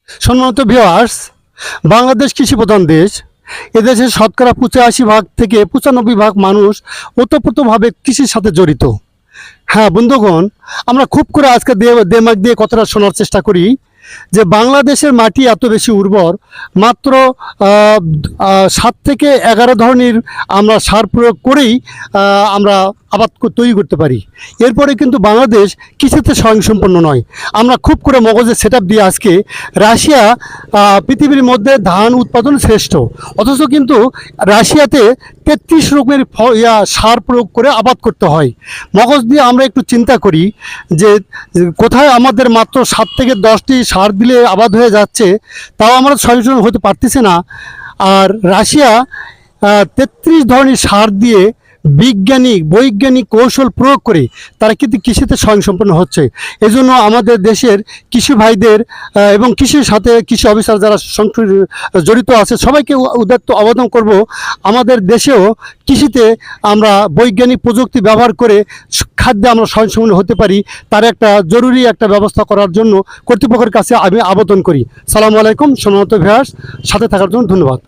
সম্মানিত ভিউয়ার্স, বাংলাদেশ কৃষিপ্রধান দেশ। এদেশের শতকরা 85 ভাগ থেকে 95 ভাগ মানুষ ওতপ্রোতভাবে কৃষির সাথে জড়িত। হ্যাঁ বন্ধুগণ, আমরা খুব করে আজকে দেমাগ দিয়ে কথাটা শোনার চেষ্টা করি যে বাংলাদেশের মাটি এত বেশি উর্বর, মাত্র 7 থেকে 11 ধরনের আমরা সার প্রয়োগ করেই আমরা আবাদ তৈরি করতে পারি। এরপরে কিন্তু বাংলাদেশ কৃষিতে স্বয়ংসম্পন্ন নয়। আমরা খুব করে মগজের সেট আপ দিয়ে আজকে রাশিয়া পৃথিবীর মধ্যে ধান উৎপাদন শ্রেষ্ঠ, অথচ কিন্তু রাশিয়াতে 33 রকমের সার প্রয়োগ করে আবাদ করতে হয়। মগজ দিয়ে আমরা একটু চিন্তা করি যে কোথায় আমাদের মাত্র 7 থেকে 10টি সার দিলে আবাদ হয়ে যাচ্ছে, তাও আমরা স্বয়ংসম্পন্ন হতে পারতেছি না। আর রাশিয়া 33 ধরনের সার দিয়ে বৈজ্ঞানিক কৌশল প্রয়োগ করে তারা কিন্তু কৃষিতে স্বয়ংসম্পন্ন হচ্ছে। এজন্য আমাদের দেশের কৃষি ভাইদের এবং কৃষির সাথে কৃষি অফিসার যারা জড়িত আছে সবাইকে উদাত্ত আবেদন করব, আমাদের দেশেও কৃষিতে আমরা বৈজ্ঞানিক প্রযুক্তি ব্যবহার করে খাদ্যে আমরা স্বয়ংসম্পন্ন হতে পারি, তার একটা জরুরি একটা ব্যবস্থা করার জন্য কর্তৃপক্ষের কাছে আমি আবেদন করি। সালামু আলাইকুম। সম্মানিত ভিউয়ার্স, সাথে থাকার জন্য ধন্যবাদ।